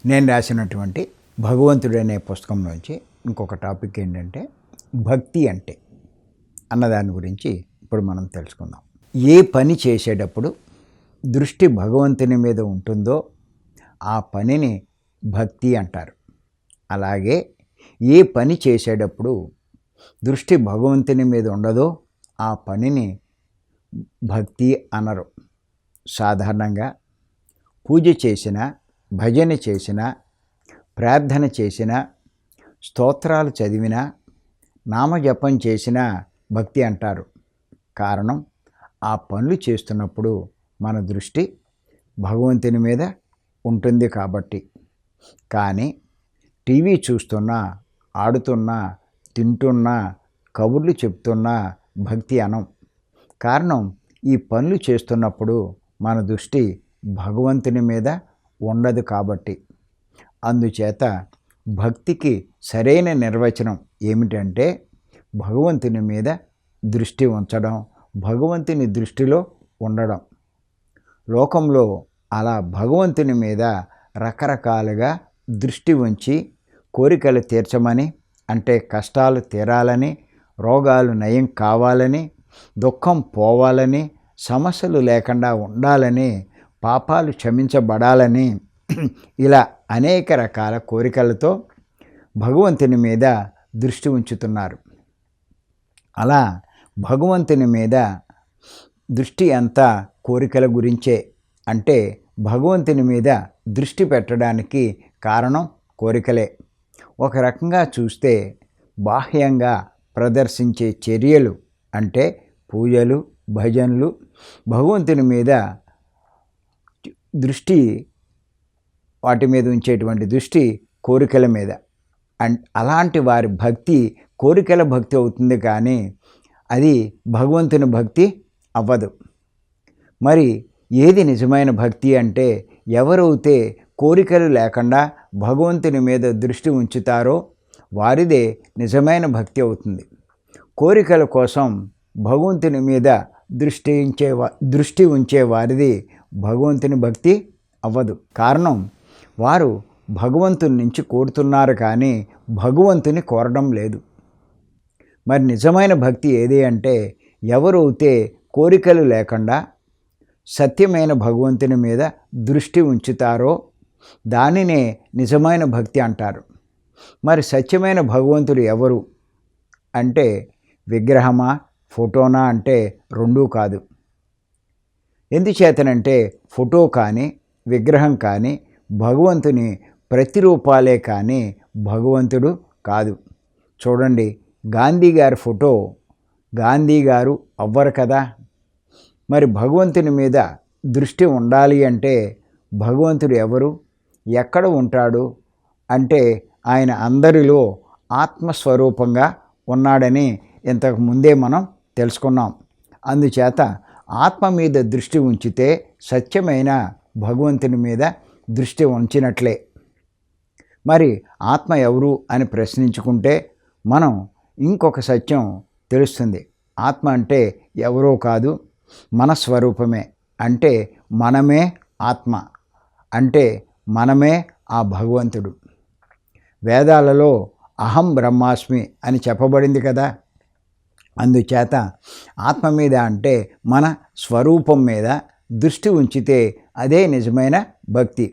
నేను రాసినటువంటి భగవంతుడు అనే పుస్తకం నుంచి ఇంకొక టాపిక్ ఏంటంటే భక్తి అంటే అన్నదాని గురించి ఇప్పుడు మనం తెలుసుకుందాం. ఏ పని చేసేటప్పుడు దృష్టి భగవంతుని మీద ఉంటుందో ఆ పనిని భక్తి అంటారు. అలాగే ఏ పని చేసేటప్పుడు దృష్టి భగవంతుని మీద ఉండదో ఆ పనిని భక్తి అనరు. సాధారణంగా పూజ చేసిన, భజన చేసిన, ప్రార్థన చేసిన, స్తోత్రాలు చదివిన, నామజపం చేసిన భక్తి అంటారు. కారణం ఆ పనులు చేస్తున్నప్పుడు మన దృష్టి భగవంతుని మీద ఉంటుంది కాబట్టి. కానీ టీవీ చూస్తున్నా, ఆడుతున్నా, తింటున్నా, కబుర్లు చెప్తున్నా భక్తి అనం. కారణం ఈ పనులు చేస్తున్నప్పుడు మన దృష్టి భగవంతుని మీద ఉండదు కాబట్టి. అందుచేత భక్తికి సరైన నిర్వచనం ఏమిటంటే భగవంతుని మీద దృష్టి ఉంచడం, భగవంతుని దృష్టిలో ఉండడం. లోకంలో అలా భగవంతుని మీద రకరకాలుగా దృష్టి ఉంచి కోరికలు తీర్చమని, అంటే కష్టాలు తీరాలని, రోగాలు నయం కావాలని, దుఃఖం పోవాలని, సమస్యలు లేకుండా ఉండాలని, పాపాలు క్షమించబడాలని ఇలా అనేక రకాల కోరికలతో భగవంతుని మీద దృష్టి ఉంచుతున్నారు. అలా భగవంతుని మీద దృష్టి అంతా కోరికల గురించే. అంటే భగవంతుని మీద దృష్టి పెట్టడానికి కారణం కోరికలే. ఒక రకంగా చూస్తే బాహ్యంగా ప్రదర్శించే చర్యలు అంటే పూజలు, భజనలు భగవంతుని మీద దృష్టి, వాటి మీద ఉంచేటువంటి దృష్టి కోరికల మీద. అలాంటి వారి భక్తి కోరికల భక్తి అవుతుంది, కానీ అది భగవంతుని భక్తి అవ్వదు. మరి ఏది నిజమైన భక్తి అంటే ఎవరైతే కోరికలు లేకుండా భగవంతుని మీద దృష్టి ఉంచుతారో వారిదే నిజమైన భక్తి అవుతుంది. కోరికల కోసం భగవంతుని మీద దృష్టి ఉంచే వారిది భగవంతుని భక్తి అవ్వదు. కారణం వారు భగవంతుని నుంచి కోరుతున్నారు, కానీ భగవంతుని కోరడం లేదు. మరి నిజమైన భక్తి ఏది అంటే ఎవరైతే కోరికలు లేకుండా సత్యమైన భగవంతుని మీద దృష్టి ఉంచుతారో దానినే నిజమైన భక్తి అంటారు. మరి సత్యమైన భగవంతుడు ఎవరు అంటే విగ్రహమా, ఫోటోనా అంటే రెండూ కాదు. ఎందుచేతనంటే ఫోటో కానీ విగ్రహం కానీ భగవంతుని ప్రతిరూపాలే, కానీ భగవంతుడు కాదు. చూడండి, గాంధీ గారి ఫోటో గాంధీ గారు అవ్వరు కదా. మరి భగవంతుని మీద దృష్టి ఉండాలి అంటే భగవంతుడు ఎవరు, ఎక్కడ ఉంటాడు అంటే ఆయన అందరిలో ఆత్మస్వరూపంగా ఉన్నాడని ఇంతకు ముందే మనం తెలుసుకున్నాం. అందుచేత ఆత్మ మీద దృష్టి ఉంచితే సత్యమైన భగవంతుని మీద దృష్టి ఉంచినట్లే. మరి ఆత్మ ఎవరు అని ప్రశ్నించుకుంటే మనం ఇంకొక సత్యం తెలుస్తుంది. ఆత్మ అంటే ఎవరో కాదు, మన స్వరూపమే. అంటే మనమే ఆత్మ, అంటే మనమే ఆ భగవంతుడు. వేదాలలో అహం బ్రహ్మాస్మి అని చెప్పబడింది కదా. అందుచేత ఆత్మ మీద అంటే మన స్వరూపం మీద దృష్టి ఉంచితే అదే నిజమైన భక్తి.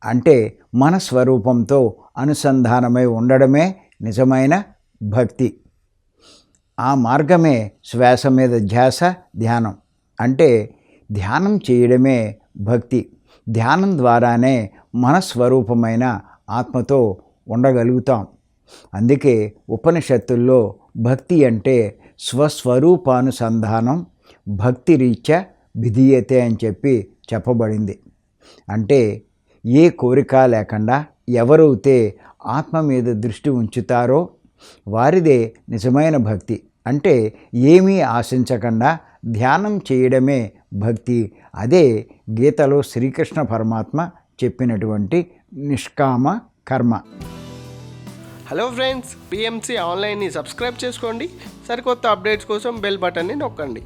అంటే మన స్వరూపంతో అనుసంధానమై ఉండడమే నిజమైన భక్తి. ఆ మార్గమే శ్వాస మీద ధ్యాస, ధ్యానం. అంటే ధ్యానం చేయడమే భక్తి. ధ్యానం ద్వారానే మన స్వరూపమైన ఆత్మతో ఉండగలుగుతాం. అందుకే ఉపనిషత్తుల్లో భక్తి అంటే స్వస్వరూపానుసంధానం భక్తి రీత్యా విధీయతే అని చెప్పబడింది. అంటే ఏ కోరిక లేకుండా ఎవరైతే ఆత్మ మీద దృష్టి ఉంచుతారో వారిదే నిజమైన భక్తి. అంటే ఏమీ ఆశించకుండా ధ్యానం చేయడమే భక్తి. అదే గీతలో శ్రీకృష్ణ పరమాత్మ చెప్పినటువంటి నిష్కామ కర్మ. హలో ఫ్రెండ్స్, పిఎంసి ఆన్లైన్ని సబ్స్క్రైబ్ చేసుకోండి. సరికొత్త అప్డేట్స్ కోసం బెల్ బటన్ని నొక్కండి.